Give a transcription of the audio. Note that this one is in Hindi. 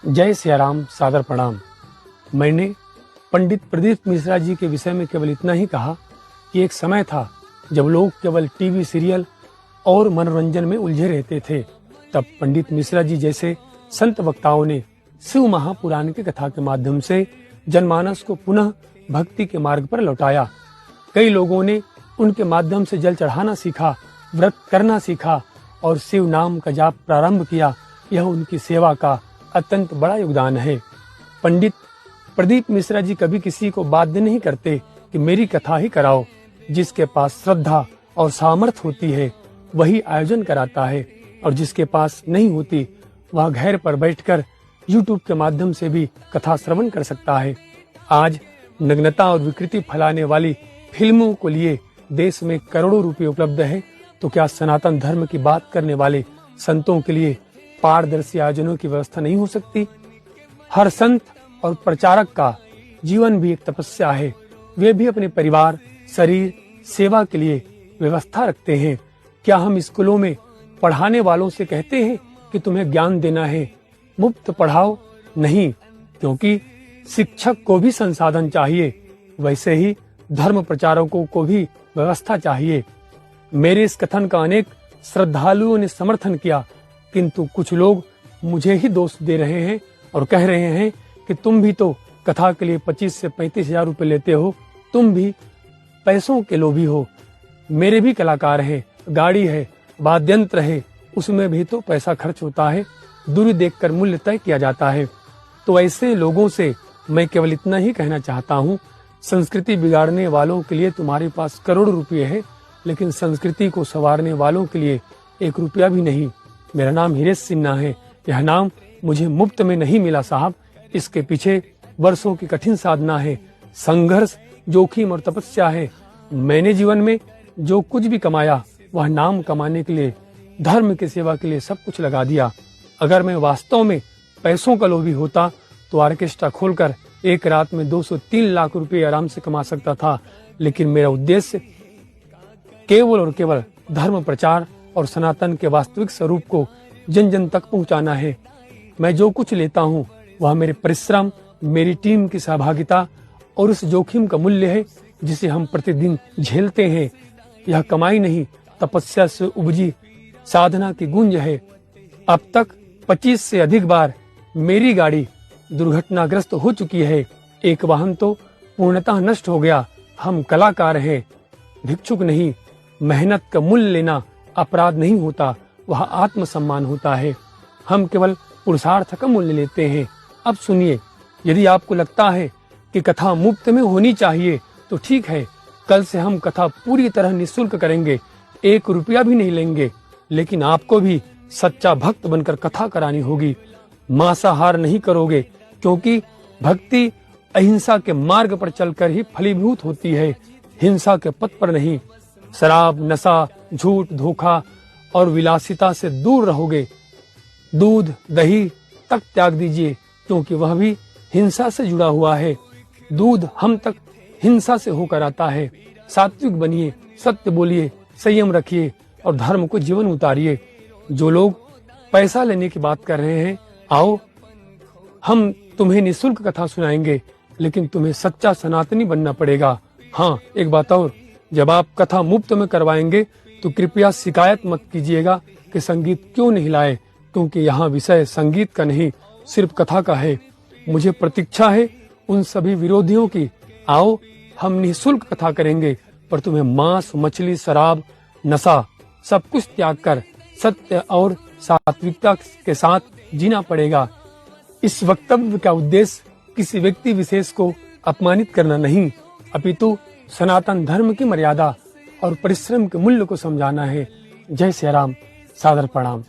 जय सिया राम, सादर प्रणाम। मैंने पंडित प्रदीप मिश्रा जी के विषय में केवल इतना ही कहा कि एक समय था जब लोग केवल टीवी सीरियल और मनोरंजन में उलझे रहते थे। तब पंडित मिश्रा जी जैसे संत वक्ताओं ने शिव महापुराण की कथा के माध्यम से जनमानस को पुनः भक्ति के मार्ग पर लौटाया। कई लोगों ने उनके माध्यम से जल चढ़ाना सीखा, व्रत करना सीखा और शिव नाम का जाप प्रारंभ किया। यह उनकी सेवा का अत्यंत बड़ा योगदान है। पंडित प्रदीप मिश्रा जी कभी किसी को बाध्य नहीं करते कि मेरी कथा ही कराओ। जिसके पास श्रद्धा और सामर्थ्य होती है वही आयोजन कराता है, और जिसके पास नहीं होती वह घर पर बैठकर YouTube के माध्यम से भी कथा श्रवण कर सकता है। आज नग्नता और विकृति फैलाने वाली फिल्मों को लिए देश में करोड़ों रुपए उपलब्ध है, तो क्या सनातन धर्म की बात करने वाले संतों के लिए पारदर्शी आयोजनों की व्यवस्था नहीं हो सकती? हर संत और प्रचारक का जीवन भी एक तपस्या है। वे भी अपने परिवार, शरीर, सेवा के लिए व्यवस्था रखते हैं। क्या हम स्कूलों में पढ़ाने वालों से कहते हैं कि तुम्हें ज्ञान देना है, मुफ्त पढ़ाओ? नहीं, क्योंकि शिक्षक को भी संसाधन चाहिए, वैसे ही धर्म प्रचारकों को भी व्यवस्था चाहिए। मेरे इस कथन का अनेक श्रद्धालुओं ने समर्थन किया, किंतु कुछ लोग मुझे ही दोष दे रहे हैं और कह रहे हैं कि तुम भी तो कथा के लिए 25 से 35 हजार रुपए लेते हो, तुम भी पैसों के लोभी हो। मेरे भी कलाकार हैं, गाड़ी है, वाद्यंत्र है, उसमें भी तो पैसा खर्च होता है। दूरी देखकर मूल्य तय किया जाता है। तो ऐसे लोगों से मैं केवल इतना ही कहना चाहता हूँ, संस्कृति बिगाड़ने वालों के लिए तुम्हारे पास करोड़ रुपये है, लेकिन संस्कृति को संवारने वालों के लिए 1 रुपया भी नहीं। मेरा नाम हिरेश सिन्हा है। यह नाम मुझे मुफ्त में नहीं मिला साहब। इसके पीछे वर्षों की कठिन साधना है, संघर्ष, जोखिम और तपस्या है। मैंने जीवन में जो कुछ भी कमाया वह नाम कमाने के लिए, धर्म की सेवा के लिए सब कुछ लगा दिया। अगर मैं वास्तव में पैसों का लोभी होता तो ऑर्केस्ट्रा खोलकर एक रात में 2 से 3 लाख रुपए आराम से कमा सकता था। लेकिन मेरा उद्देश्य केवल और केवल धर्म प्रचार और सनातन के वास्तविक स्वरूप को जन जन तक पहुंचाना है। मैं जो कुछ लेता हूं वह मेरे परिश्रम, मेरी टीम की सहभागिता और उस जोखिम का मूल्य है जिसे हम प्रतिदिन झेलते हैं। यह कमाई नहीं, तपस्या से उपजी साधना की गुंज है। अब तक 25 से अधिक बार मेरी गाड़ी दुर्घटनाग्रस्त हो चुकी है। एक वाहन तो पूर्णतः नष्ट हो गया। हम कलाकार हैं, भिक्षुक नहीं। मेहनत का मूल्य लेना अपराध नहीं होता, वह आत्मसम्मान होता है। हम केवल पुरुषार्थ का मूल्य लेते हैं। अब सुनिए, यदि आपको लगता है कि कथा मुफ्त में होनी चाहिए तो ठीक है, कल से हम कथा पूरी तरह निःशुल्क करेंगे, 1 रुपया भी नहीं लेंगे। लेकिन आपको भी सच्चा भक्त बनकर कथा करानी होगी। मांसाहार नहीं करोगे, क्योंकि भक्ति अहिंसा के मार्ग पर चलकर ही फलीभूत होती है, हिंसा के पथ पर नहीं। शराब, नशा, झूठ, धोखा और विलासिता से दूर रहोगे। दूध, दही तक त्याग दीजिए, क्योंकि वह भी हिंसा से जुड़ा हुआ है। दूध हम तक हिंसा से होकर आता है। सात्विक बनिए, सत्य बोलिए, संयम रखिए और धर्म को जीवन उतारिए। जो लोग पैसा लेने की बात कर रहे हैं, आओ हम तुम्हें निःशुल्क कथा सुनाएंगे, लेकिन तुम्हें सच्चा सनातनी बनना पड़ेगा। हाँ, एक बात और, जब आप कथा मुफ्त में करवाएंगे तो कृपया शिकायत मत कीजिएगा कि संगीत क्यों नहीं लाए, क्योंकि यहाँ विषय संगीत का नहीं, सिर्फ कथा का है। मुझे प्रतीक्षा है उन सभी विरोधियों की। आओ हम निःशुल्क कथा करेंगे, पर तुम्हें मांस, मछली, शराब, नशा सब कुछ त्याग कर सत्य और सात्विकता के साथ जीना पड़ेगा। इस वक्तव्य का उद्देश्य किसी व्यक्ति विशेष को अपमानित करना नहीं, अपितु सनातन धर्म की मर्यादा और परिश्रम के मूल्य को समझाना है। जय सिया राम, सादर प्रणाम।